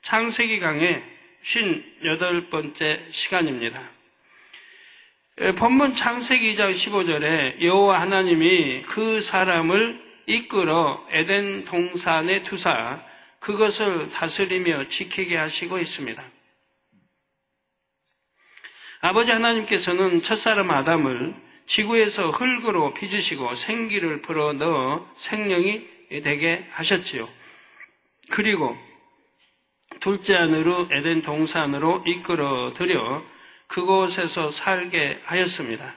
창세기 강의 58번째 시간입니다. 본문 창세기 2장 15절에 여호와 하나님이 그 사람을 이끌어 에덴 동산에 두사 그것을 다스리며 지키게 하시고 있습니다. 아버지 하나님께서는 첫사람 아담을 지구에서 흙으로 빚으시고 생기를 불어넣어 생명이 되게 하셨지요. 그리고 둘째 아내로 에덴 동산으로 이끌어 들여 그곳에서 살게 하였습니다.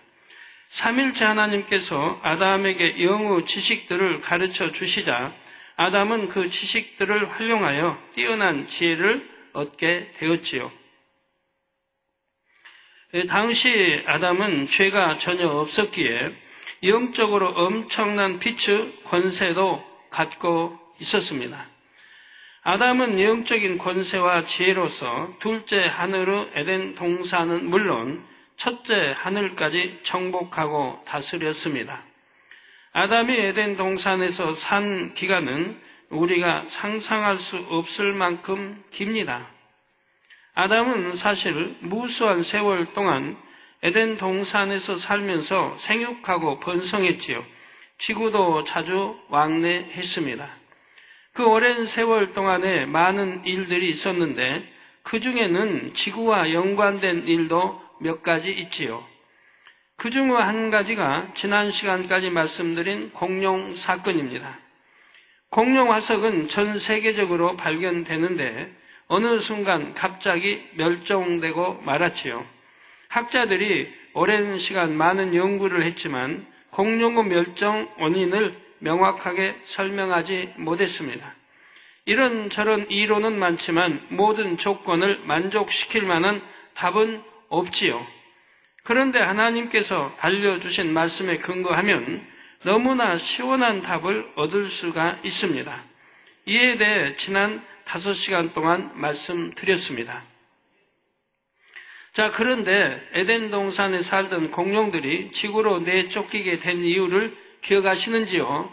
삼일째 하나님께서 아담에게 영의 지식들을 가르쳐 주시자 아담은 그 지식들을 활용하여 뛰어난 지혜를 얻게 되었지요. 당시 아담은 죄가 전혀 없었기에 영적으로 엄청난 빛의 권세도 갖고 있었습니다. 아담은 영적인 권세와 지혜로서 둘째 하늘의 에덴 동산은 물론 첫째 하늘까지 정복하고 다스렸습니다. 아담이 에덴 동산에서 산 기간은 우리가 상상할 수 없을 만큼 깁니다. 아담은 사실 무수한 세월 동안 에덴 동산에서 살면서 생육하고 번성했지요. 지구도 자주 왕래했습니다. 그 오랜 세월 동안에 많은 일들이 있었는데 그 중에는 지구와 연관된 일도 몇 가지 있지요. 그 중 한 가지가 지난 시간까지 말씀드린 공룡 사건입니다. 공룡 화석은 전 세계적으로 발견되는데 어느 순간 갑자기 멸종되고 말았지요. 학자들이 오랜 시간 많은 연구를 했지만 공룡의 멸종 원인을 명확하게 설명하지 못했습니다. 이런저런 이론은 많지만 모든 조건을 만족시킬 만한 답은 없지요. 그런데 하나님께서 알려주신 말씀에 근거하면 너무나 시원한 답을 얻을 수가 있습니다. 이에 대해 지난 5시간 동안 말씀드렸습니다. 자, 그런데 에덴 동산에 살던 공룡들이 지구로 내쫓기게 된 이유를 기억하시는지요?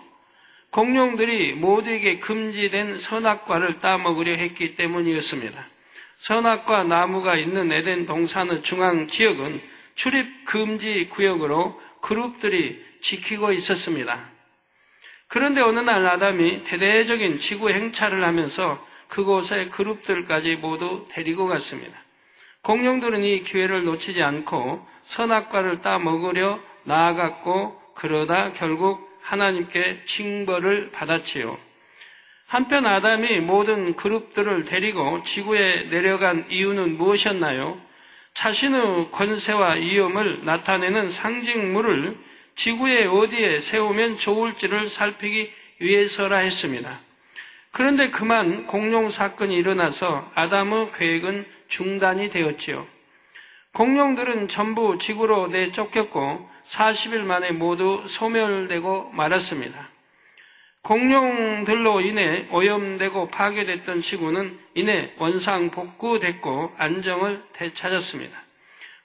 공룡들이 모두에게 금지된 선악과를 따먹으려 했기 때문이었습니다. 선악과 나무가 있는 에덴 동산의 중앙 지역은 출입 금지 구역으로 그룹들이 지키고 있었습니다. 그런데 어느 날 아담이 대대적인 지구 행차를 하면서 그곳의 그룹들까지 모두 데리고 갔습니다. 공룡들은 이 기회를 놓치지 않고 선악과를 따먹으려 나아갔고 그러다 결국 하나님께 징벌을 받았지요. 한편 아담이 모든 그룹들을 데리고 지구에 내려간 이유는 무엇이었나요? 자신의 권세와 위엄을 나타내는 상징물을 지구의 어디에 세우면 좋을지를 살피기 위해서라 했습니다. 그런데 그만 공룡 사건이 일어나서 아담의 계획은 중단이 되었지요. 공룡들은 전부 지구로 내쫓겼고 40일 만에 모두 소멸되고 말았습니다. 공룡들로 인해 오염되고 파괴됐던 지구는 이내 원상복구됐고 안정을 되찾았습니다.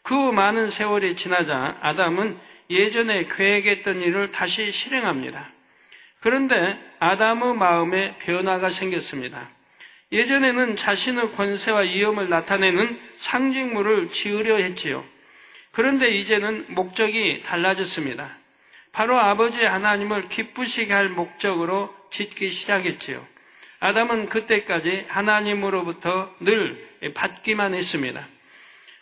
그 많은 세월이 지나자 아담은 예전에 계획했던 일을 다시 실행합니다. 그런데 아담의 마음에 변화가 생겼습니다. 예전에는 자신의 권세와 위엄을 나타내는 상징물을 지으려 했지요. 그런데 이제는 목적이 달라졌습니다. 바로 아버지 하나님을 기쁘시게 할 목적으로 짓기 시작했지요. 아담은 그때까지 하나님으로부터 늘 받기만 했습니다.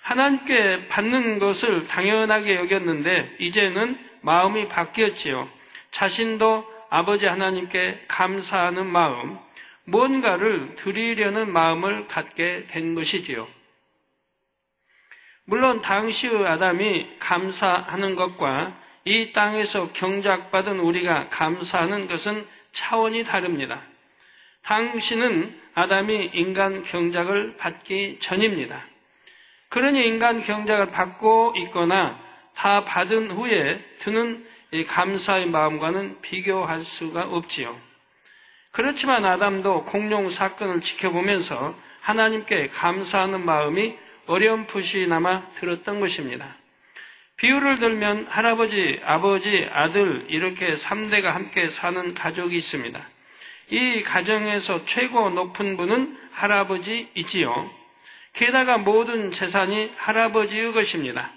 하나님께 받는 것을 당연하게 여겼는데 이제는 마음이 바뀌었지요. 자신도 아버지 하나님께 감사하는 마음, 뭔가를 드리려는 마음을 갖게 된 것이지요. 물론 당시의 아담이 감사하는 것과 이 땅에서 경작받은 우리가 감사하는 것은 차원이 다릅니다. 당시는 아담이 인간 경작을 받기 전입니다. 그러니 인간 경작을 받고 있거나 다 받은 후에 드는 이 감사의 마음과는 비교할 수가 없지요. 그렇지만 아담도 공룡 사건을 지켜보면서 하나님께 감사하는 마음이 어렴풋이나마 들었던 것입니다. 비유를 들면 할아버지, 아버지, 아들 이렇게 3대가 함께 사는 가족이 있습니다. 이 가정에서 최고 높은 분은 할아버지이지요. 게다가 모든 재산이 할아버지의 것입니다.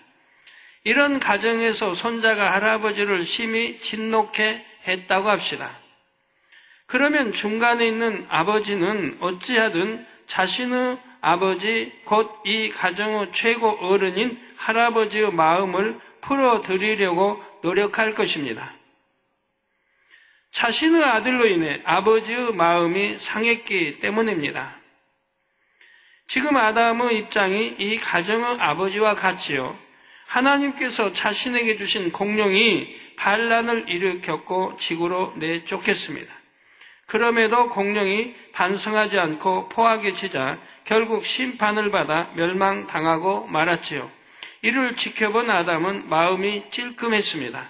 이런 가정에서 손자가 할아버지를 심히 진노케 했다고 합시다. 그러면 중간에 있는 아버지는 어찌하든 자신의 아버지, 곧 이 가정의 최고 어른인 할아버지의 마음을 풀어드리려고 노력할 것입니다. 자신의 아들로 인해 아버지의 마음이 상했기 때문입니다. 지금 아담의 입장이 이 가정의 아버지와 같지요. 하나님께서 자신에게 주신 공룡이 반란을 일으켰고 지구로 내쫓겼습니다. 그럼에도 공룡이 반성하지 않고 포악에 치자 결국 심판을 받아 멸망당하고 말았지요. 이를 지켜본 아담은 마음이 찔끔했습니다.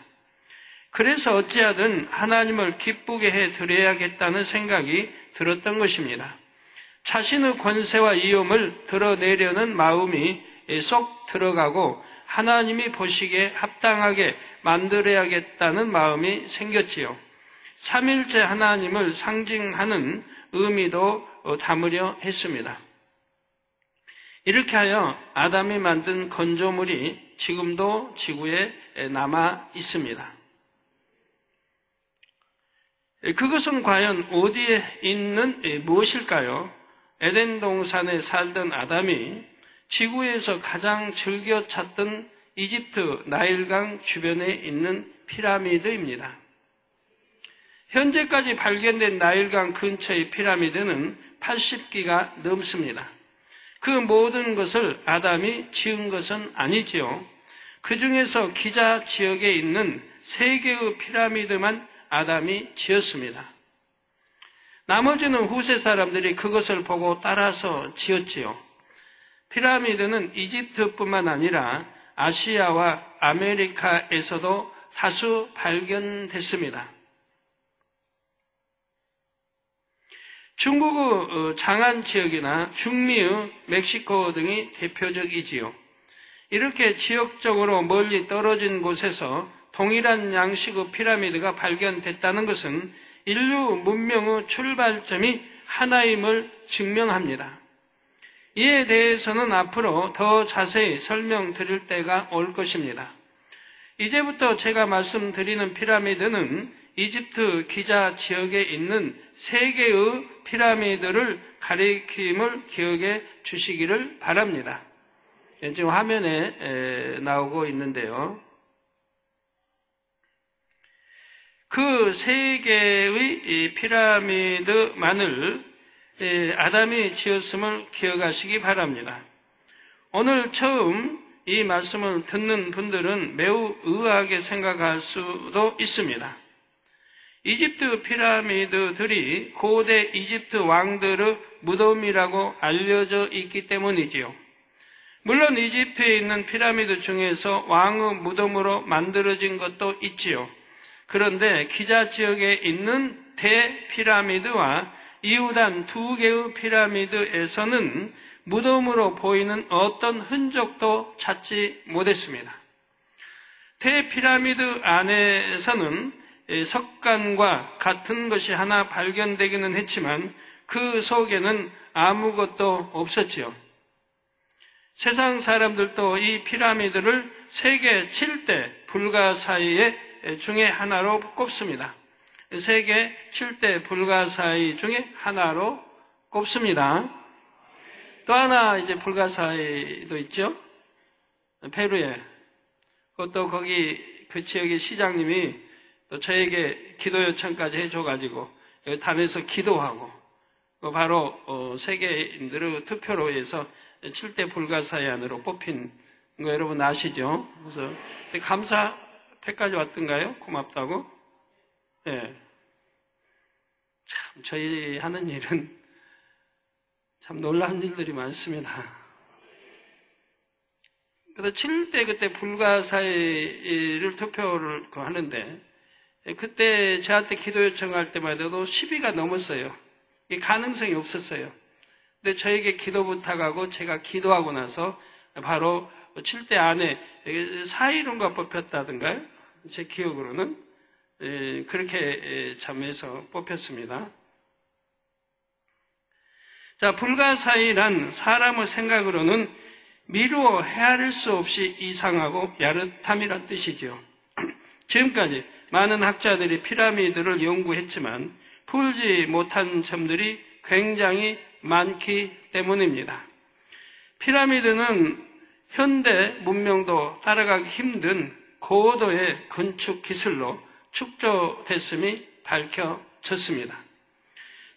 그래서 어찌하든 하나님을 기쁘게 해드려야겠다는 생각이 들었던 것입니다. 자신의 권세와 위엄을 드러내려는 마음이 쏙 들어가고 하나님이 보시기에 합당하게 만들어야겠다는 마음이 생겼지요. 삼일째 하나님을 상징하는 의미도 담으려 했습니다. 이렇게 하여 아담이 만든 건조물이 지금도 지구에 남아 있습니다. 그것은 과연 어디에 있는 무엇일까요? 에덴 동산에 살던 아담이 지구에서 가장 즐겨 찾던 이집트 나일강 주변에 있는 피라미드입니다. 현재까지 발견된 나일강 근처의 피라미드는 80기가 넘습니다. 그 모든 것을 아담이 지은 것은 아니지요. 그 중에서 기자 지역에 있는 3개의 피라미드만 아담이 지었습니다. 나머지는 후세 사람들이 그것을 보고 따라서 지었지요. 피라미드는 이집트뿐만 아니라 아시아와 아메리카에서도 다수 발견됐습니다. 중국의 장안 지역이나 중미의 멕시코 등이 대표적이지요. 이렇게 지역적으로 멀리 떨어진 곳에서 동일한 양식의 피라미드가 발견됐다는 것은 인류 문명의 출발점이 하나임을 증명합니다. 이에 대해서는 앞으로 더 자세히 설명드릴 때가 올 것입니다. 이제부터 제가 말씀드리는 피라미드는 이집트 기자 지역에 있는 3개의 피라미드를 가리킴을 기억해 주시기를 바랍니다. 지금 화면에 나오고 있는데요. 그 3개의 피라미드만을 아담이 지었음을 기억하시기 바랍니다. 오늘 처음 이 말씀을 듣는 분들은 매우 의아하게 생각할 수도 있습니다. 이집트 피라미드들이 고대 이집트 왕들의 무덤이라고 알려져 있기 때문이지요. 물론 이집트에 있는 피라미드 중에서 왕의 무덤으로 만들어진 것도 있지요. 그런데 기자 지역에 있는 대피라미드와 이후단 2개의 피라미드에서는 무덤으로 보이는 어떤 흔적도 찾지 못했습니다. 대피라미드 안에서는 석간과 같은 것이 하나 발견되기는 했지만 그 속에는 아무것도 없었지요. 세상 사람들도 이 피라미드를 세계 7대 불가사의 중에 하나로 꼽습니다. 세계 7대 불가사의 중에 하나로 꼽습니다. 또 하나 이제 불가사의도 있죠. 페루에. 그것도 거기 그 지역의 시장님이 또 저에게 기도 요청까지 해줘가지고 여기 담에서 기도하고 바로 세계인들의 투표로 해서 7대 불가사의 안으로 뽑힌 거 여러분 아시죠? 그래서 감사패까지 왔던가요? 고맙다고? 예. 네. 참 저희 하는 일은 참 놀라운 일들이 많습니다. 그래서 7대 그때 불가사의를 투표를 하는데 그때 저한테 기도 요청할 때만 해도 10위가 넘었어요. 이 가능성이 없었어요. 근데 저에게 기도 부탁하고 제가 기도하고 나서 바로 7대 안에 4위론가 뽑혔다던가요? 제 기억으로는 그렇게 참여해서 뽑혔습니다. 자, 불가사의란 사람의 생각으로는 미루어 헤아릴 수 없이 이상하고 야릇함이란 뜻이죠. 지금까지 많은 학자들이 피라미드를 연구했지만 풀지 못한 점들이 굉장히 많기 때문입니다. 피라미드는 현대 문명도 따라가기 힘든 고도의 건축 기술로 축조됐음이 밝혀졌습니다.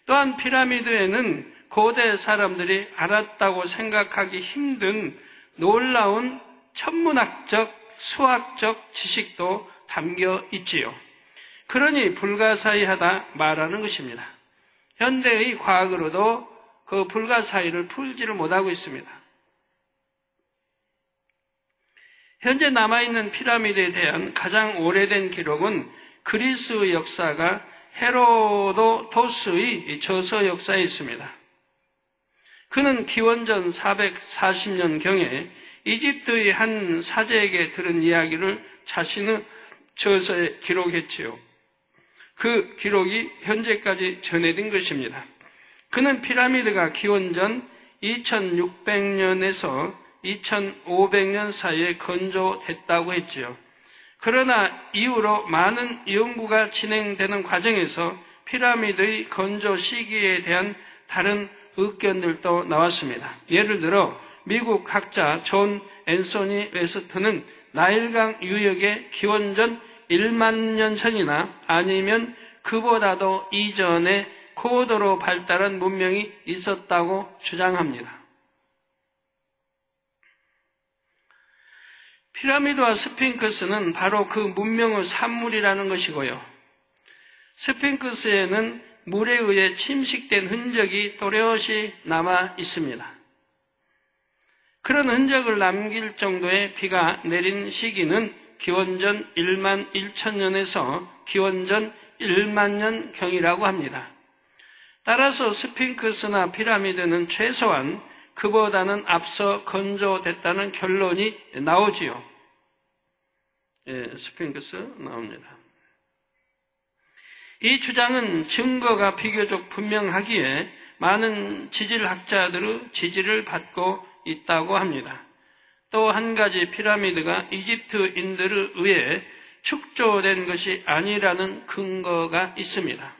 또한 피라미드에는 고대 사람들이 알았다고 생각하기 힘든 놀라운 천문학적, 수학적 지식도 담겨 있지요. 그러니 불가사의하다 말하는 것입니다. 현대의 과학으로도 그 불가사의를 풀지를 못하고 있습니다. 현재 남아있는 피라미드에 대한 가장 오래된 기록은 그리스 역사가 헤로도토스의 저서 역사에 있습니다. 그는 기원전 440년경에 이집트의 한 사제에게 들은 이야기를 자신의 저서에 기록했지요. 그 기록이 현재까지 전해진 것입니다. 그는 피라미드가 기원전 2600년에서 2500년 사이에 건조됐다고 했지요. 그러나 이후로 많은 연구가 진행되는 과정에서 피라미드의 건조 시기에 대한 다른 의견들도 나왔습니다. 예를 들어 미국 학자 존 앤소니 웨스트는 나일강 유역에 기원전 1만 년 전이나 아니면 그보다도 이전에 고도로 발달한 문명이 있었다고 주장합니다. 피라미드와 스핑크스는 바로 그 문명의 산물이라는 것이고요. 스핑크스에는 물에 의해 침식된 흔적이 또렷이 남아 있습니다. 그런 흔적을 남길 정도의 비가 내린 시기는 기원전 1만 1천년에서 기원전 1만 년경이라고 합니다. 따라서 스핑크스나 피라미드는 최소한 그보다는 앞서 건조됐다는 결론이 나오지요. 예, 스핑크스 나옵니다. 이 주장은 증거가 비교적 분명하기에 많은 지질학자들의 지지를 받고 있다고 합니다. 또 한 가지 피라미드가 이집트인들에 의해 축조된 것이 아니라는 근거가 있습니다.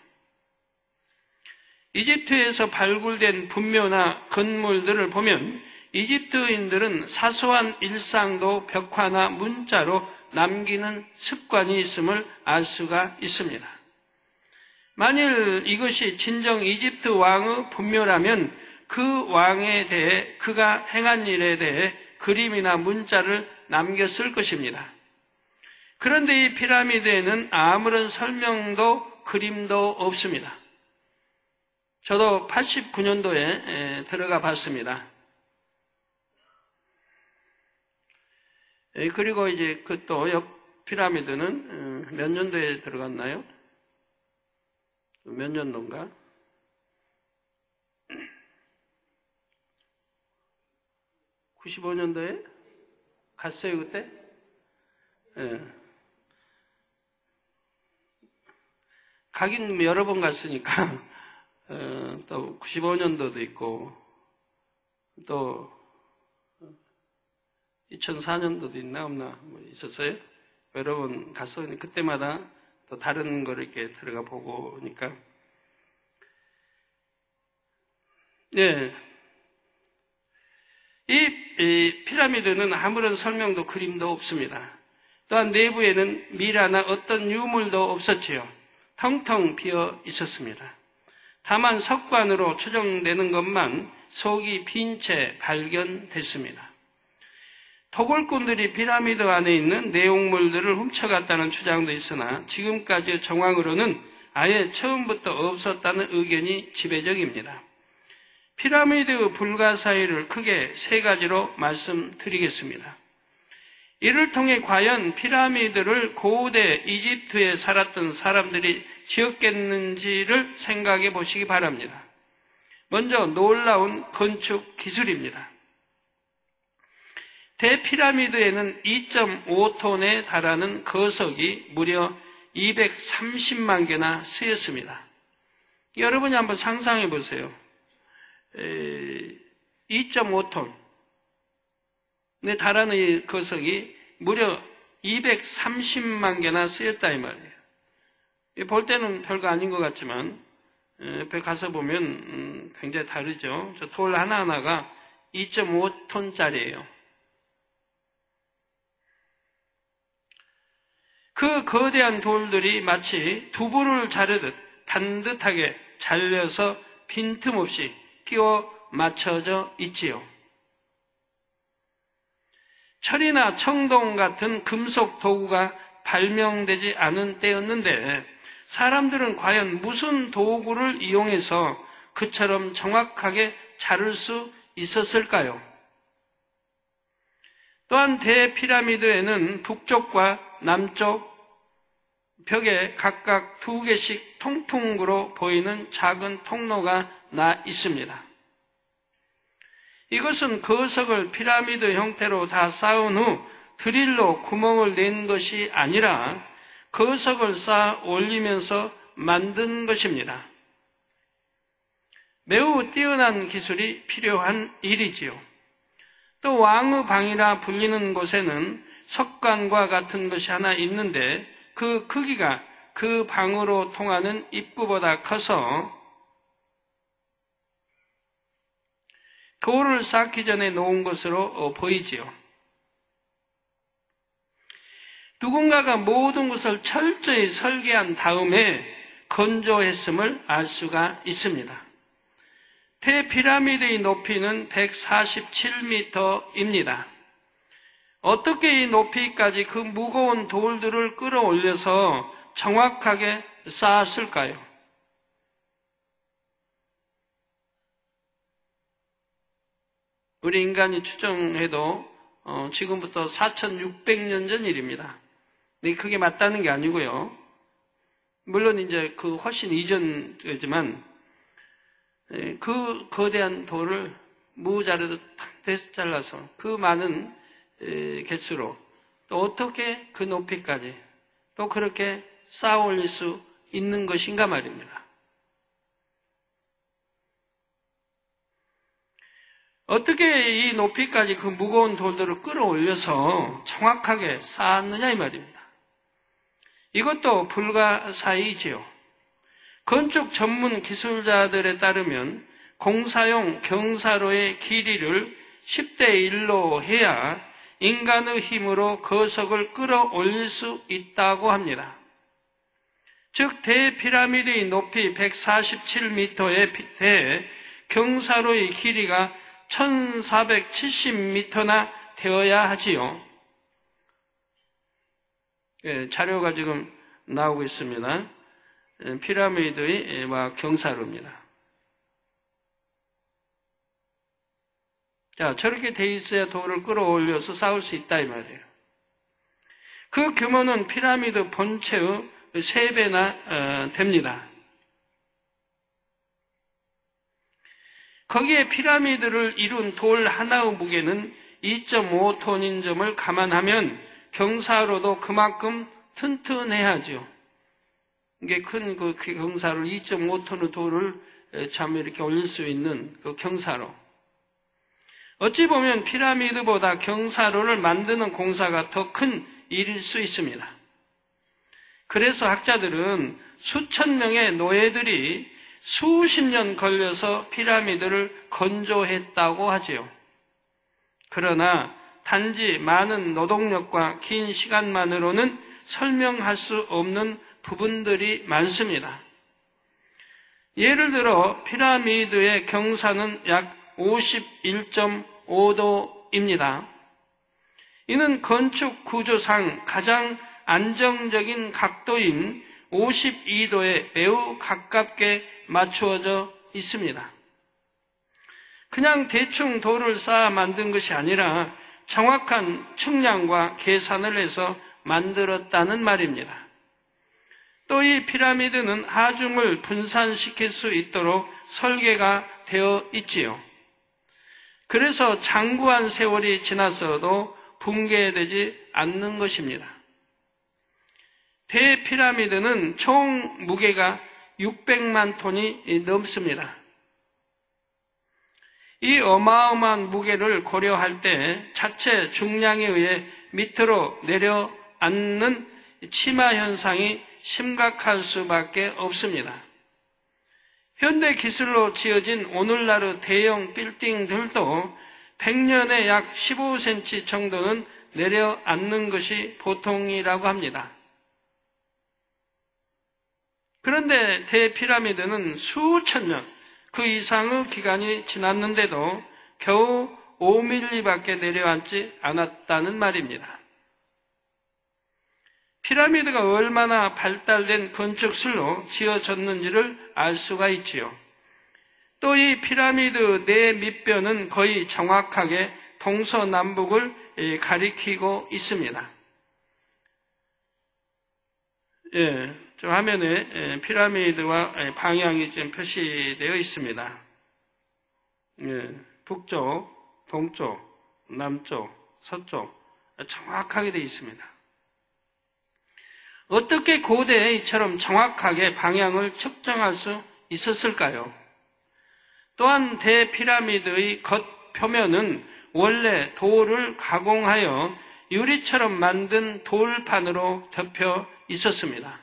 이집트에서 발굴된 분묘나 건물들을 보면 이집트인들은 사소한 일상도 벽화나 문자로 남기는 습관이 있음을 알 수가 있습니다. 만일 이것이 진정 이집트 왕의 분묘라면 그 왕에 대해 그가 행한 일에 대해 그림이나 문자를 남겼을 것입니다. 그런데 이 피라미드에는 아무런 설명도 그림도 없습니다. 저도 89년도에 들어가 봤습니다. 그리고 이제 그 또 옆 피라미드는 몇 년도에 들어갔나요? 몇 년도인가? (95년도에) 갔어요 그때? 예. 가긴 여러 번 갔으니까 또 95년도도 있고 또 2004년도도 있나 없나 뭐 있었어요? 여러 번 갔었는데 그때마다 또 다른 걸 이렇게 들어가 보고 오니까 네. 이 피라미드는 아무런 설명도 그림도 없습니다. 또한 내부에는 미라나 어떤 유물도 없었지요. 텅텅 비어 있었습니다. 다만 석관으로 추정되는 것만 속이 빈 채 발견됐습니다. 토굴꾼들이 피라미드 안에 있는 내용물들을 훔쳐갔다는 주장도 있으나 지금까지의 정황으로는 아예 처음부터 없었다는 의견이 지배적입니다. 피라미드 불가사의를 크게 세 가지로 말씀드리겠습니다. 이를 통해 과연 피라미드를 고대 이집트에 살았던 사람들이 지었겠는지를 생각해 보시기 바랍니다. 먼저 놀라운 건축 기술입니다. 대피라미드에는 2.5톤에 달하는 거석이 무려 230만 개나 쓰였습니다. 여러분이 한번 상상해 보세요. 2.5톤에 달하는 이 거석이 무려 230만 개나 쓰였다 이 말이에요. 볼 때는 별거 아닌 것 같지만 옆에 가서 보면 굉장히 다르죠. 저 돌 하나하나가 2.5톤짜리예요. 그 거대한 돌들이 마치 두부를 자르듯 반듯하게 잘려서 빈틈없이 끼워 맞춰져 있지요. 철이나 청동 같은 금속 도구가 발명되지 않은 때였는데 사람들은 과연 무슨 도구를 이용해서 그처럼 정확하게 자를 수 있었을까요? 또한 대피라미드에는 북쪽과 남쪽 벽에 각각 2개씩 통통으로 보이는 작은 통로가 나 있습니다. 이것은 거석을 피라미드 형태로 다 쌓은 후 드릴로 구멍을 낸 것이 아니라 거석을 쌓아 올리면서 만든 것입니다. 매우 뛰어난 기술이 필요한 일이지요. 또 왕의 방이라 불리는 곳에는 석관과 같은 것이 하나 있는데 그 크기가 그 방으로 통하는 입구보다 커서 돌을 쌓기 전에 놓은 것으로 보이지요. 누군가가 모든 것을 철저히 설계한 다음에 건조했음을 알 수가 있습니다. 대피라미드의 높이는 147m입니다. 어떻게 이 높이까지 그 무거운 돌들을 끌어올려서 정확하게 쌓았을까요? 우리 인간이 추정해도 지금부터 4,600년 전 일입니다. 근데 그게 맞다는 게 아니고요. 물론 이제 그 훨씬 이전이지만 그 거대한 돌을 무자르듯 탁 잘라서 그 많은 개수로 또 어떻게 그 높이까지 또 그렇게 쌓아 올릴 수 있는 것인가 말입니다. 어떻게 이 높이까지 그 무거운 돌들을 끌어올려서 정확하게 쌓았느냐 이 말입니다. 이것도 불가사의지요. 건축 전문 기술자들에 따르면 공사용 경사로의 길이를 10대 1로 해야 인간의 힘으로 거석을 끌어올릴 수 있다고 합니다. 즉 대피라미드의 높이 147m에 대해 경사로의 길이가 1470m나 되어야 하지요. 자료가 지금 나오고 있습니다. 피라미드의 경사로입니다. 자, 저렇게 돼 있어야 돌을 끌어올려서 쌓을 수 있다 이 말이에요. 그 규모는 피라미드 본체의 3배나 됩니다. 거기에 피라미드를 이룬 돌 하나의 무게는 2.5톤인 점을 감안하면 경사로도 그만큼 튼튼해야죠. 이게 큰 그 경사로 2.5톤의 돌을 참 이렇게 올릴 수 있는 그 경사로. 어찌 보면 피라미드보다 경사로를 만드는 공사가 더 큰 일일 수 있습니다. 그래서 학자들은 수천 명의 노예들이 수십 년 걸려서 피라미드를 건조했다고 하지요. 그러나 단지 많은 노동력과 긴 시간만으로는 설명할 수 없는 부분들이 많습니다. 예를 들어 피라미드의 경사는 약 51.5도입니다. 이는 건축 구조상 가장 안정적인 각도인 52도에 매우 가깝게 맞추어져 있습니다. 그냥 대충 돌을 쌓아 만든 것이 아니라 정확한 측량과 계산을 해서 만들었다는 말입니다. 또 이 피라미드는 하중을 분산시킬 수 있도록 설계가 되어 있지요. 그래서 장구한 세월이 지났어도 붕괴되지 않는 것입니다. 대피라미드는 총 무게가 600만 톤이 넘습니다. 이 어마어마한 무게를 고려할 때 자체 중량에 의해 밑으로 내려앉는 치마 현상이 심각할 수밖에 없습니다. 현대 기술로 지어진 오늘날의 대형 빌딩들도 100년에 약 15cm 정도는 내려앉는 것이 보통이라고 합니다. 그런데 대피라미드는 수천 년, 그 이상의 기간이 지났는데도 겨우 5mm밖에 내려앉지 않았다는 말입니다. 피라미드가 얼마나 발달된 건축술로 지어졌는지를 알 수가 있지요. 또 이 피라미드 내 밑뼈는 거의 정확하게 동서남북을 가리키고 있습니다. 저 화면에 피라미드와 방향이 지금 표시되어 있습니다. 북쪽, 동쪽, 남쪽, 서쪽 정확하게 되어 있습니다. 어떻게 고대에 이처럼 정확하게 방향을 측정할 수 있었을까요? 또한 대피라미드의 겉표면은 원래 돌을 가공하여 유리처럼 만든 돌판으로 덮여 있었습니다.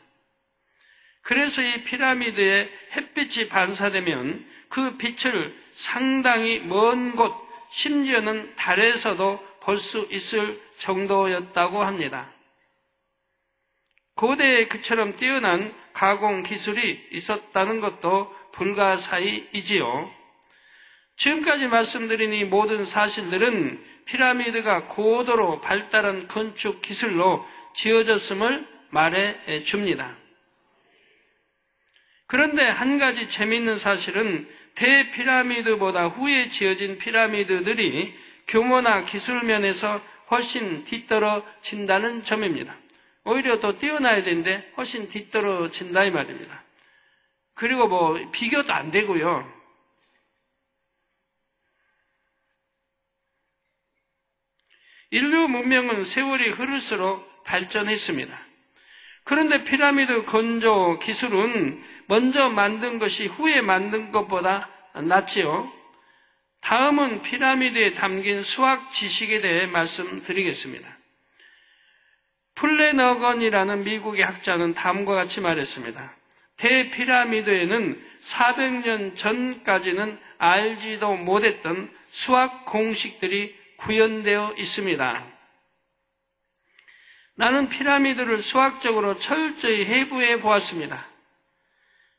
그래서 이 피라미드에 햇빛이 반사되면 그 빛을 상당히 먼 곳, 심지어는 달에서도 볼 수 있을 정도였다고 합니다. 고대에 그처럼 뛰어난 가공 기술이 있었다는 것도 불가사의이지요. 지금까지 말씀드린 이 모든 사실들은 피라미드가 고도로 발달한 건축 기술로 지어졌음을 말해 줍니다. 그런데 한 가지 재미있는 사실은 대피라미드보다 후에 지어진 피라미드들이 규모나 기술 면에서 훨씬 뒤떨어진다는 점입니다. 오히려 더 뛰어나야 되는데 훨씬 뒤떨어진다 이 말입니다. 그리고 비교도 안 되고요. 인류 문명은 세월이 흐를수록 발전했습니다. 그런데 피라미드 건조 기술은 먼저 만든 것이 후에 만든 것보다 낫지요. 다음은 피라미드에 담긴 수학 지식에 대해 말씀드리겠습니다. 플래너건이라는 미국의 학자는 다음과 같이 말했습니다. 대피라미드에는 400년 전까지는 알지도 못했던 수학 공식들이 구현되어 있습니다. 나는 피라미드를 수학적으로 철저히 해부해 보았습니다.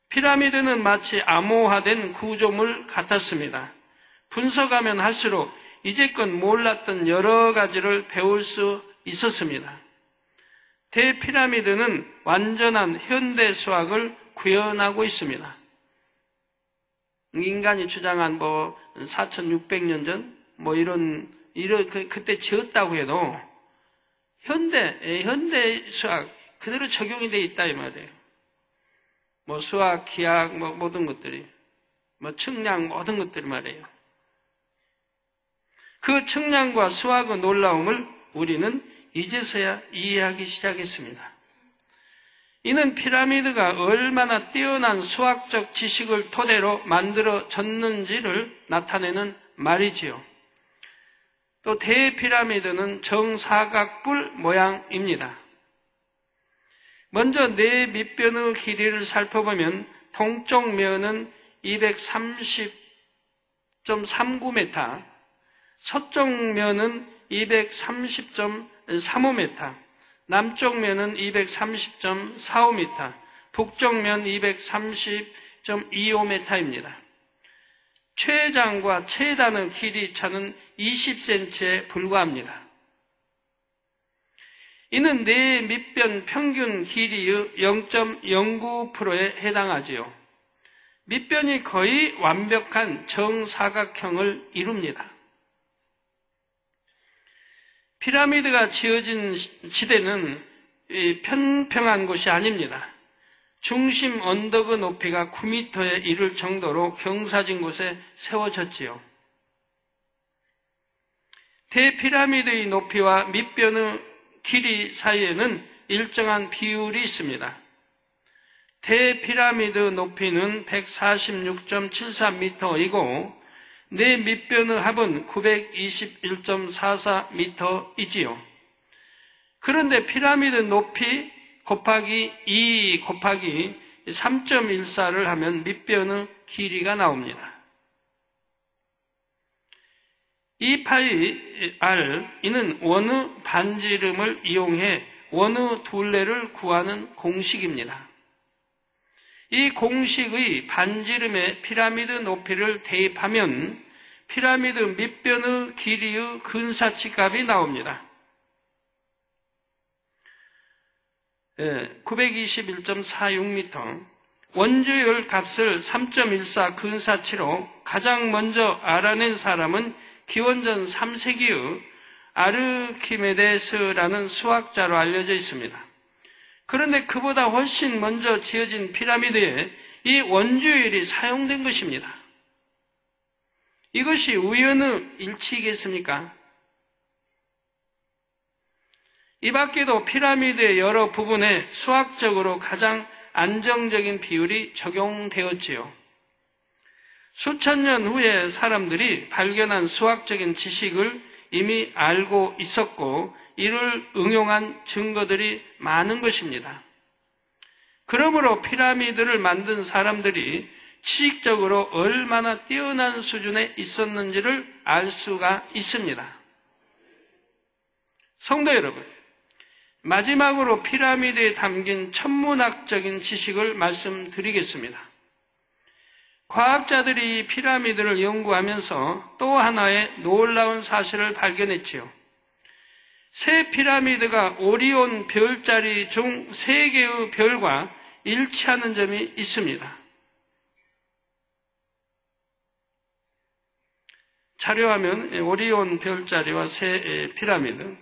피라미드는 마치 암호화된 구조물 같았습니다. 분석하면 할수록 이제껏 몰랐던 여러 가지를 배울 수 있었습니다. 대피라미드는 완전한 현대 수학을 구현하고 있습니다. 인간이 주장한 4,600년 전 그때 지었다고 해도 현대 수학 그대로 적용이 되어 있다 이 말이에요. 수학, 기하 모든 것들이 측량 모든 것들이 말이에요. 그 측량과 수학의 놀라움을 우리는 이제서야 이해하기 시작했습니다. 이는 피라미드가 얼마나 뛰어난 수학적 지식을 토대로 만들어졌는지를 나타내는 말이지요. 또 대피라미드는 정사각뿔 모양입니다. 먼저 네 밑변의 길이를 살펴보면 동쪽 면은 230.39m, 서쪽 면은 230.35m, 남쪽 면은 230.45m, 북쪽 면 230.25m입니다. 최장과 최단의 길이 차는 20cm에 불과합니다. 이는 네 밑변 평균 길이의 0.09%에 해당하지요. 밑변이 거의 완벽한 정사각형을 이룹니다. 피라미드가 지어진 지대는 평평한 곳이 아닙니다. 중심 언덕의 높이가 9m에 이를 정도로 경사진 곳에 세워졌지요. 대피라미드의 높이와 밑변의 길이 사이에는 일정한 비율이 있습니다. 대피라미드 높이는 146.73m이고 네 밑변의 합은 921.44m이지요. 그런데 피라미드 높이 곱하기 2 곱하기 3.14를 하면 밑변의 길이가 나옵니다. 이 파이 R, 이는 원의 반지름을 이용해 원의 둘레를 구하는 공식입니다. 이 공식의 반지름에 피라미드 높이를 대입하면 피라미드 밑변의 길이의 근사치 값이 나옵니다. 921.46m. 원주율 값을 3.14 근사치로 가장 먼저 알아낸 사람은 기원전 3세기의 아르키메데스라는 수학자로 알려져 있습니다. 그런데 그보다 훨씬 먼저 지어진 피라미드에 이 원주율이 사용된 것입니다. 이것이 우연의 일치이겠습니까? 이 밖에도 피라미드의 여러 부분에 수학적으로 가장 안정적인 비율이 적용되었지요. 수천 년 후에 사람들이 발견한 수학적인 지식을 이미 알고 있었고 이를 응용한 증거들이 많은 것입니다. 그러므로 피라미드를 만든 사람들이 지식적으로 얼마나 뛰어난 수준에 있었는지를 알 수가 있습니다. 성도 여러분, 마지막으로 피라미드에 담긴 천문학적인 지식을 말씀드리겠습니다. 과학자들이 피라미드를 연구하면서 또 하나의 놀라운 사실을 발견했지요. 새 피라미드가 오리온 별자리 중 3개의 별과 일치하는 점이 있습니다. 자료화면 오리온 별자리와 새 피라미드.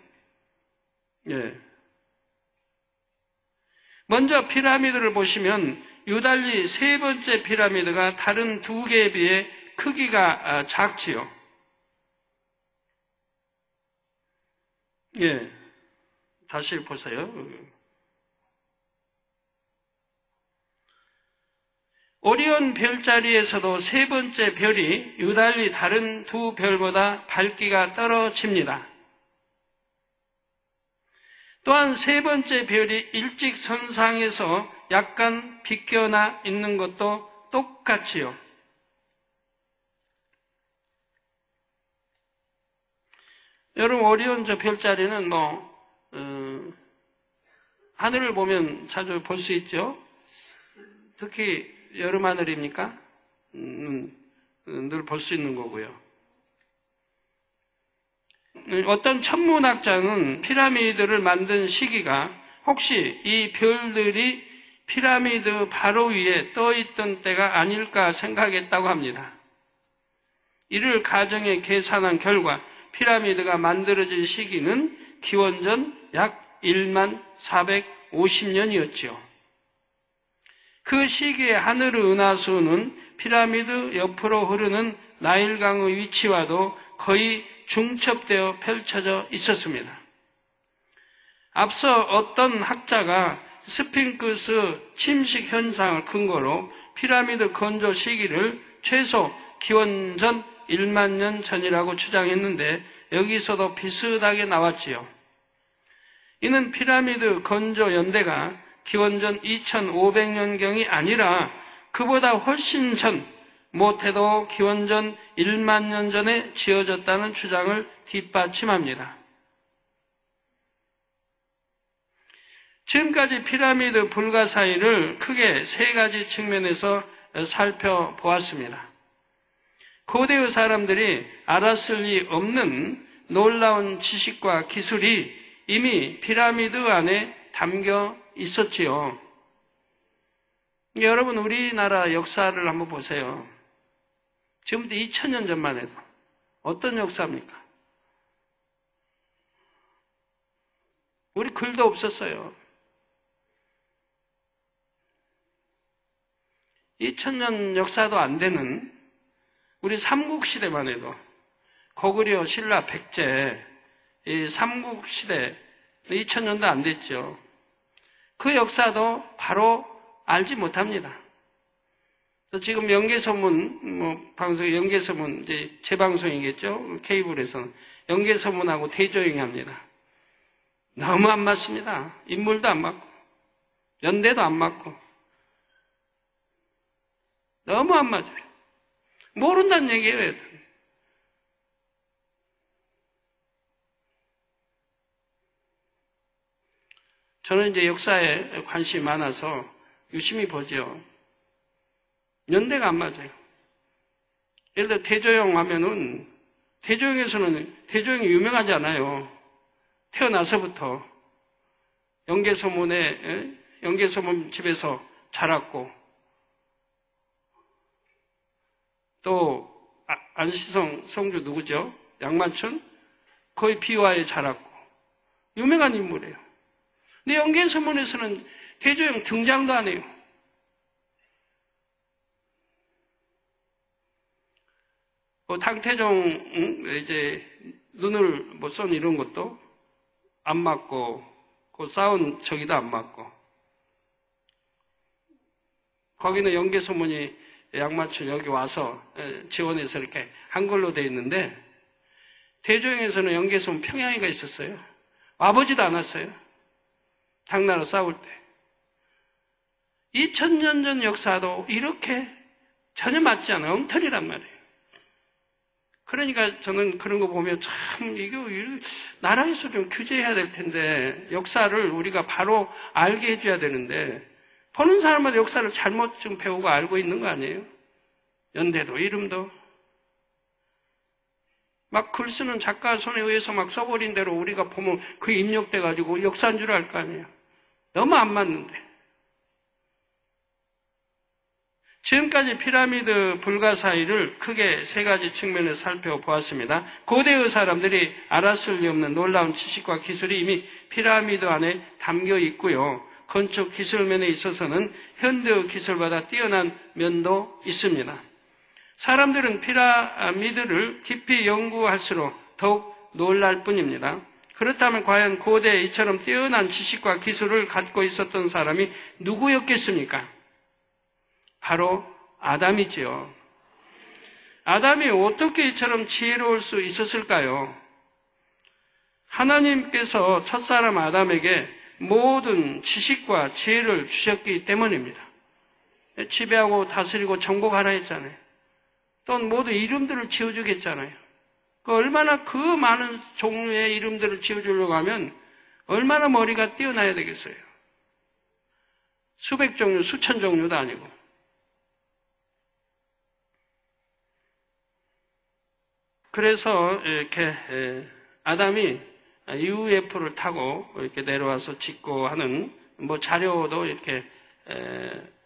먼저 피라미드를 보시면 유달리 세 번째 피라미드가 다른 두 개에 비해 크기가 작지요. 다시 보세요. 오리온 별자리에서도 세 번째 별이 유달리 다른 두 별보다 밝기가 떨어집니다. 또한 세 번째 별이 일직선상에서 약간 비껴나 있는 것도 똑같지요. 여러분, 오리온 저 별자리는 하늘을 보면 자주 볼 수 있죠. 특히 여름 하늘입니까? 늘 볼 수 있는 거고요. 어떤 천문학자는 피라미드를 만든 시기가 혹시 이 별들이 피라미드 바로 위에 떠있던 때가 아닐까 생각했다고 합니다. 이를 가정해 계산한 결과 피라미드가 만들어진 시기는 기원전 약 1만 450년이었지요. 그 시기의 하늘의 은하수는 피라미드 옆으로 흐르는 나일강의 위치와도 거의 중첩되어 펼쳐져 있었습니다. 앞서 어떤 학자가 스핑크스 침식 현상을 근거로 피라미드 건조 시기를 최소 기원전 1만 년 전이라고 주장했는데 여기서도 비슷하게 나왔지요. 이는 피라미드 건조 연대가 기원전 2500년경이 아니라 그보다 훨씬 전, 못해도 기원전 1만 년 전에 지어졌다는 주장을 뒷받침합니다. 지금까지 피라미드 불가사의를 크게 세 가지 측면에서 살펴보았습니다. 고대의 사람들이 알았을 리 없는 놀라운 지식과 기술이 이미 피라미드 안에 담겨 있었지요. 여러분, 우리나라 역사를 한번 보세요. 지금부터 2000년 전만 해도 어떤 역사입니까? 우리 글도 없었어요. 2000년 역사도 안 되는 우리 삼국시대만 해도 고구려, 신라, 백제, 이 삼국시대 2000년도 안 됐죠. 그 역사도 바로 알지 못합니다. 지금 연개서문, 방송, 연개서문, 이제 재방송이겠죠? 케이블에서는. 연개서문하고 대조영이 합니다. 너무 안 맞습니다. 인물도 안 맞고, 연대도 안 맞고. 너무 안 맞아요. 모른다는 얘기예요, 애들. 저는 이제 역사에 관심이 많아서 유심히 보죠. 연대가 안 맞아요. 예를 들어 대조영 하면은 대조영에서는 대조영이 유명하지 않아요. 태어나서부터 연개소문 집에서 자랐고 또 안시성 성주 누구죠? 양만춘 거의 비화에 자랐고 유명한 인물이에요. 근데 연개소문에서는 대조영 등장도 안 해요. 당태종 이제 눈을 못 쏜 이런 것도 안 맞고 그 싸운 저기도 안 맞고 거기는 연개소문이 양만춘 여기 와서 지원해서 이렇게 한글로 돼 있는데 대조영에서는 연개소문 평양이가 있었어요. 와보지도 않았어요. 당나라 싸울 때. 2000년 전 역사도 이렇게 전혀 맞지 않아요. 엉터리란 말이에요. 그러니까 저는 그런 거 보면 참 이거 나라에서 좀 규제해야 될 텐데 역사를 우리가 바로 알게 해줘야 되는데 보는 사람마다 역사를 잘못 좀 배우고 알고 있는 거 아니에요? 연대도 이름도 막 글 쓰는 작가 손에 의해서 막 써버린 대로 우리가 보면 그 입력돼가지고 역사인 줄 알 거 아니에요? 너무 안 맞는데. 지금까지 피라미드 불가사의를 크게 세 가지 측면에서 살펴보았습니다. 고대의 사람들이 알았을 리 없는 놀라운 지식과 기술이 이미 피라미드 안에 담겨 있고요. 건축 기술면에 있어서는 현대의 기술보다 뛰어난 면도 있습니다. 사람들은 피라미드를 깊이 연구할수록 더욱 놀랄 뿐입니다. 그렇다면 과연 고대에 이처럼 뛰어난 지식과 기술을 갖고 있었던 사람이 누구였겠습니까? 바로 아담이지요. 아담이 어떻게 이처럼 지혜로울 수 있었을까요? 하나님께서 첫사람 아담에게 모든 지식과 지혜를 주셨기 때문입니다. 지배하고 다스리고 정복하라 했잖아요. 또 모두 이름들을 지어주겠잖아요. 얼마나 그 많은 종류의 이름들을 지어주려고 하면 얼마나 머리가 뛰어나야 되겠어요. 수백 종류, 수천 종류도 아니고. 그래서 이렇게 아담이 UFO를 타고 이렇게 내려와서 짓고 하는 뭐 자료도 이렇게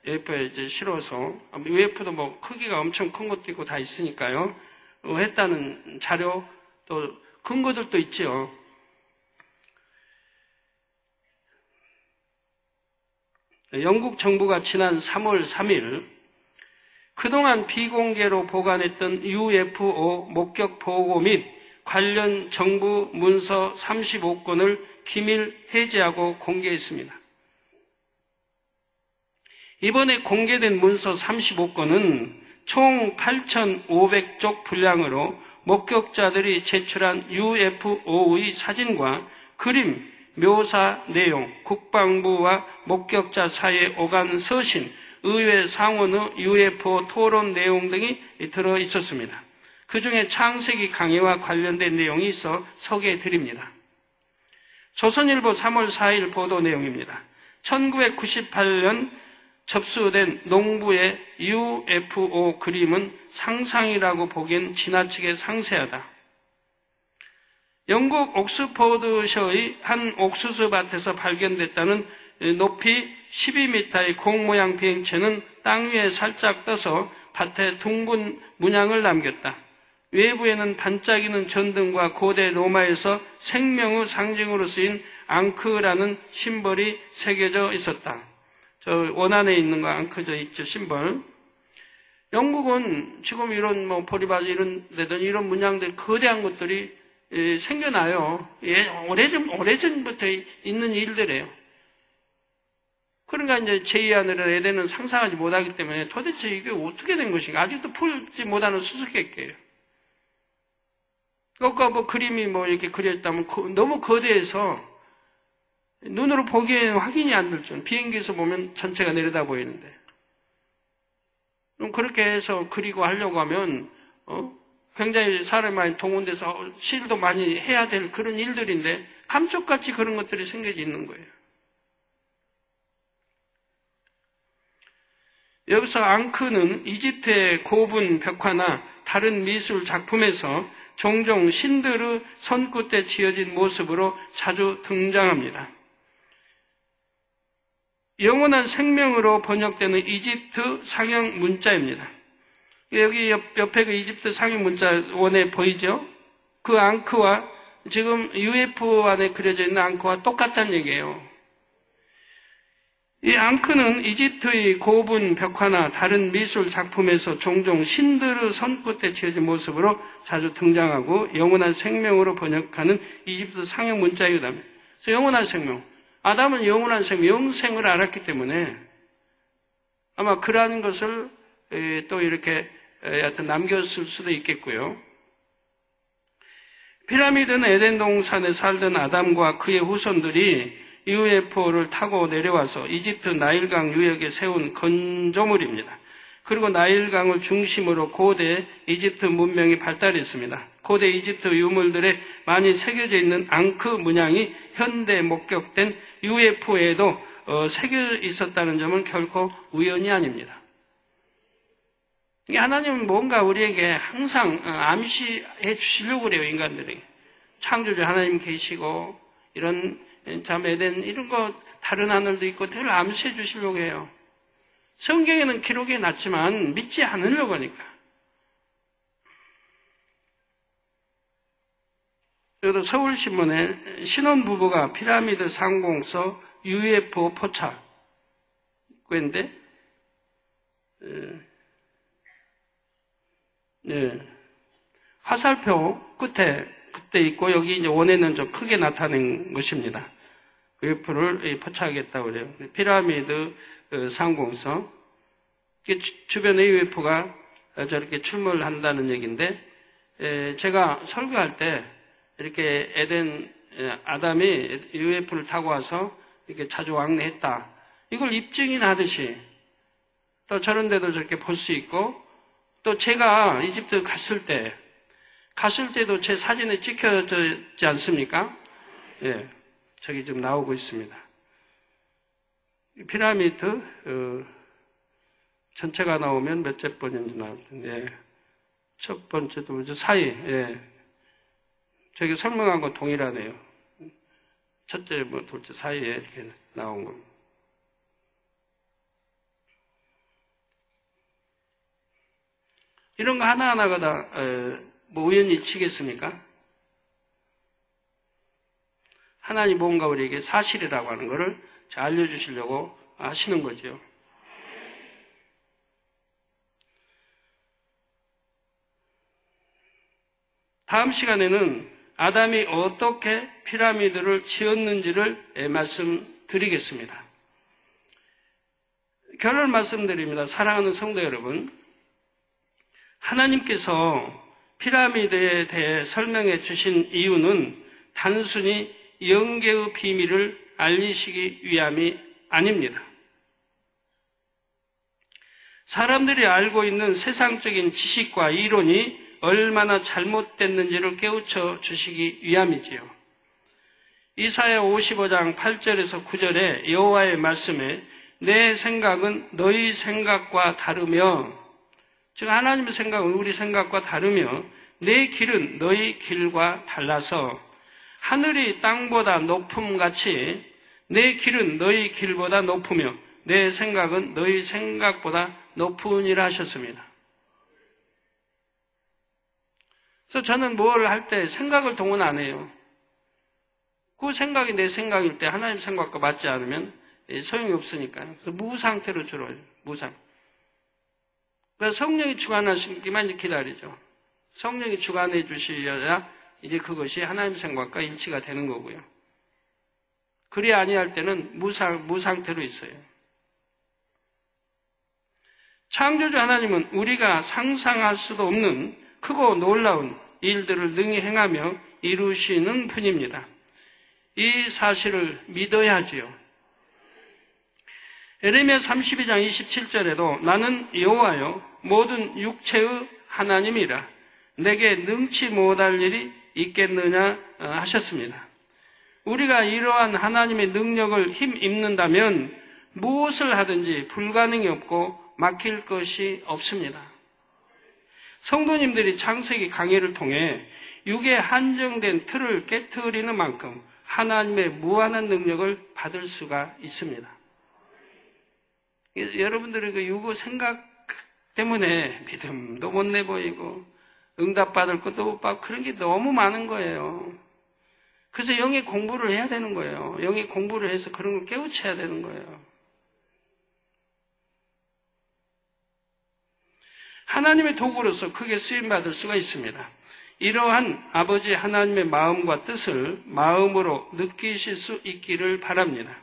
UFO에 이제 실어서 UFO도 뭐 크기가 엄청 큰 것도 있고 다 있으니까요. 했다는 자료 또 근거들도 있죠. 영국 정부가 지난 3월 3일 그동안 비공개로 보관했던 UFO 목격 보고 및 관련 정부 문서 35건을 기밀 해제하고 공개했습니다. 이번에 공개된 문서 35건은 총 8,500쪽 분량으로 목격자들이 제출한 UFO의 사진과 그림, 묘사 내용, 국방부와 목격자 사이에 오간 서신, 의회 상원의 UFO 토론 내용 등이 들어 있었습니다. 그중에 창세기 강해와 관련된 내용이 있어 소개해 드립니다. 조선일보 3월 4일 보도 내용입니다. 1998년 접수된 농부의 UFO 그림은 상상이라고 보기엔 지나치게 상세하다. 영국 옥스포드셔의 한 옥수수 밭에서 발견됐다는 높이 12m의 공 모양 비행체는 땅 위에 살짝 떠서 밭에 둥근 문양을 남겼다. 외부에는 반짝이는 전등과 고대 로마에서 생명의 상징으로 쓰인 앙크라는 심벌이 새겨져 있었다. 저 원안에 있는 거 앙크져 있죠, 심벌. 영국은 지금 이런 뭐 보리바지 이런 데든 이런 문양들 거대한 것들이 생겨나요. 오래전부터 있는 일들이에요. 그러니까 이제 제2하늘의 에덴은 상상하지 못하기 때문에 도대체 이게 어떻게 된 것인가? 아직도 풀지 못하는 수수께끼예요. 그러니까 뭐 그림이 뭐 이렇게 그려졌다면 너무 거대해서 눈으로 보기에는 확인이 안 될 줄. 비행기에서 보면 전체가 내려다 보이는데. 그렇게 해서 그리고 하려고 하면, 굉장히 사람이 많이 동원돼서 실도 많이 해야 될 그런 일들인데, 감쪽같이 그런 것들이 생겨져 있는 거예요. 여기서 앙크는 이집트의 고분 벽화나 다른 미술 작품에서 종종 신들의 손끝에 지어진 모습으로 자주 등장합니다. 영원한 생명으로 번역되는 이집트 상형 문자입니다. 여기 옆에 그 이집트 상형 문자 원에 보이죠? 그 앙크와 지금 UFO 안에 그려져 있는 앙크와 똑같다는 얘기예요. 이 앙크는 이집트의 고분 벽화나 다른 미술 작품에서 종종 신들의 손끝에 지어진 모습으로 자주 등장하고 영원한 생명으로 번역하는 이집트 상형 문자이다. 그래서 영원한 생명. 아담은 영원한 생명, 영생을 알았기 때문에 아마 그러한 것을 또 이렇게 하여튼 남겼을 수도 있겠고요. 피라미드는 에덴 동산에 살던 아담과 그의 후손들이 UFO를 타고 내려와서 이집트 나일강 유역에 세운 건조물입니다. 그리고 나일강을 중심으로 고대 이집트 문명이 발달했습니다. 고대 이집트 유물들에 많이 새겨져 있는 앙크 문양이 현대 목격된 UFO에도 새겨 있었다는 점은 결코 우연이 아닙니다. 하나님은 뭔가 우리에게 항상 암시해 주시려고 그래요, 인간들에게. 창조주 하나님 계시고, 이런 참 에덴 이런 거 다른 하늘도 있고 늘 암시해 주시려고 해요. 성경에는 기록해 놨지만 믿지 않으려고 하니까. 그래도 서울신문에 신혼부부가 피라미드 상공서 UFO 포착 그인데 화살표 끝에 붙어 있고 여기 이제 원에는 좀 크게 나타낸 것입니다. UFO를 포착하겠다고 그래요. 피라미드 상공서. 주변에 UFO가 저렇게 출몰을 한다는 얘기인데, 제가 설교할 때 이렇게 에덴, 아담이 UFO를 타고 와서 이렇게 자주 왕래했다. 이걸 입증이나 하듯이 또 저런 데도 저렇게 볼 수 있고, 또 제가 이집트 갔을 때도 제 사진에 찍혀졌지 않습니까? 예. 저기 지금 나오고 있습니다. 피라미드 전체가 나오면 몇째 번인지 나올 텐데 첫 번째, 두 번째 사이. 예. 저기 설명한 거 동일하네요. 첫째, 둘째 사이에 이렇게 나온 겁니다. 이런 거 하나하나가 다 우연히 치겠습니까? 하나님 뭔가 우리에게 사실이라고 하는 것을 알려주시려고 하시는 거죠. 다음 시간에는 아담이 어떻게 피라미드를 지었는지를 말씀드리겠습니다. 결론 말씀드립니다. 사랑하는 성도 여러분, 하나님께서 피라미드에 대해 설명해 주신 이유는 단순히 영계의 비밀을 알리시기 위함이 아닙니다. 사람들이 알고 있는 세상적인 지식과 이론이 얼마나 잘못됐는지를 깨우쳐 주시기 위함이지요. 이사야 55장 8절에서 9절에 여호와의 말씀에 내 생각은 너희 생각과 다르며, 즉 하나님의 생각은 우리 생각과 다르며 내 길은 너희 길과 달라서 하늘이 땅보다 높음같이 내 길은 너희 길보다 높으며 내 생각은 너희 생각보다 높으니라 하셨습니다. 그래서 저는 뭘 할 때 생각을 동원 안 해요. 그 생각이 내 생각일 때 하나님 생각과 맞지 않으면 소용이 없으니까요. 그래서 무상태로 주로 해요. 무상. 그래서 성령이 주관하시기만 기다리죠. 성령이 주관해 주셔야 이제 그것이 하나님 생각과 일치가 되는 거고요. 그리 아니할 때는 무상태로 있어요. 창조주 하나님은 우리가 상상할 수도 없는 크고 놀라운 일들을 능히 행하며 이루시는 분입니다. 이 사실을 믿어야 하지요. 에레미야 32장 27절에도 나는 여호와여 모든 육체의 하나님이라 내게 능치 못할 일이 있겠느냐 하셨습니다. 우리가 이러한 하나님의 능력을 힘입는다면 무엇을 하든지 불가능이 없고 막힐 것이 없습니다. 성도님들이 창세기 강의를 통해 육의 한정된 틀을 깨트리는 만큼 하나님의 무한한 능력을 받을 수가 있습니다. 여러분들의 그 육의 생각 때문에 믿음도 못 내보이고 응답받을 것도 못 받고 그런 게 너무 많은 거예요. 그래서 영의 공부를 해야 되는 거예요. 영의 공부를 해서 그런 걸 깨우쳐야 되는 거예요. 하나님의 도구로서 크게 쓰임받을 수가 있습니다. 이러한 아버지 하나님의 마음과 뜻을 마음으로 느끼실 수 있기를 바랍니다.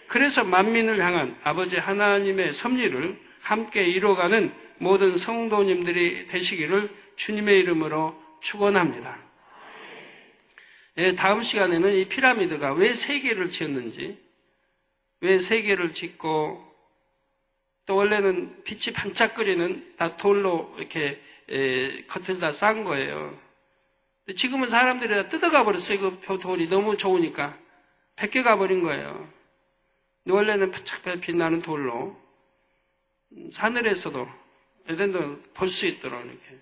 그래서 만민을 향한 아버지 하나님의 섭리를 함께 이뤄가는 모든 성도님들이 되시기를 주님의 이름으로 축원합니다. 다음 시간에는 이 피라미드가 왜 3개를 지었는지, 왜 3개를 짓고 또 원래는 빛이 반짝거리는 다 돌로 이렇게 겉을 다 싼 거예요. 지금은 사람들이 다 뜯어가 버렸어요. 그 돌이 너무 좋으니까 벗겨가 버린 거예요. 원래는 반짝반짝 빛나는 돌로 하늘에서도 에덴도 볼 수 있도록 이렇게.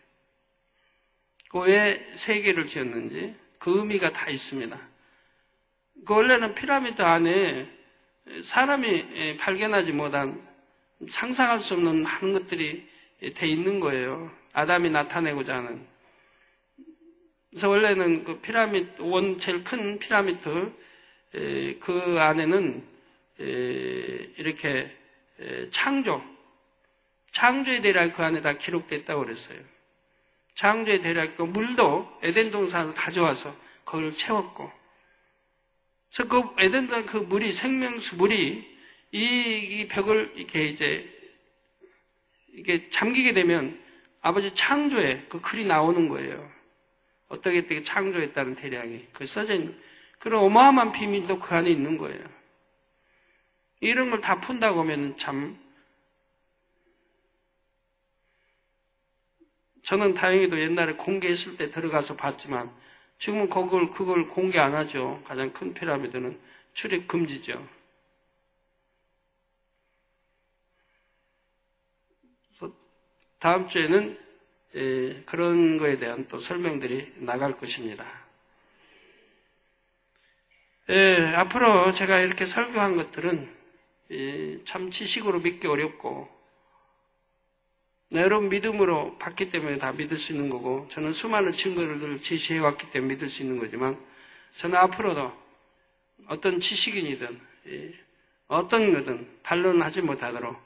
왜 3개를 지었는지 그 의미가 다 있습니다. 그 원래는 피라미드 안에 사람이 발견하지 못한 상상할 수 없는 많은 것들이 돼 있는 거예요. 아담이 나타내고자 하는. 그래서 원래는 그 피라미드, 제일 큰 피라미드, 그 안에는 이렇게 창조의 대략 그 안에 다 기록됐다고 그랬어요. 창조의 대략 그 물도 에덴 동산에서 가져와서 거기를 채웠고, 그래서 그 에덴 동산 그 물이 생명수 물이 이 벽을 이게 잠기게 되면 아버지 창조의 그 글이 나오는 거예요. 어떻게 창조했다는 대략이 그 써져 있는 그런 어마어마한 비밀도 그 안에 있는 거예요. 이런 걸 다 푼다고 하면 참 저는 다행히도 옛날에 공개했을 때 들어가서 봤지만 지금은 그걸 공개 안 하죠. 가장 큰 피라미드는 출입 금지죠. 다음 주에는 그런 거에 대한 또 설명들이 나갈 것입니다. 앞으로 제가 이렇게 설교한 것들은 참 지식으로 믿기 어렵고 여러분 믿음으로 받기 때문에 다 믿을 수 있는 거고 저는 수많은 증거를 제시해왔기 때문에 믿을 수 있는 거지만 저는 앞으로도 어떤 지식인이든 어떤 거든 반론하지 못하도록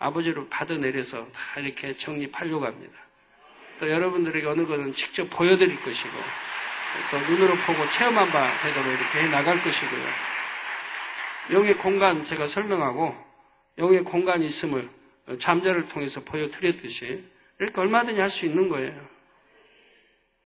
아버지로 받아내려서 다 이렇게 정립하려고 합니다. 또 여러분들에게 어느 것은 직접 보여드릴 것이고 또 눈으로 보고 체험한 바 되도록 이렇게 해나갈 것이고요. 영의 공간 제가 설명하고 영의 공간이 있음을 잠자를 통해서 보여드렸듯이 이렇게 얼마든지 할 수 있는 거예요.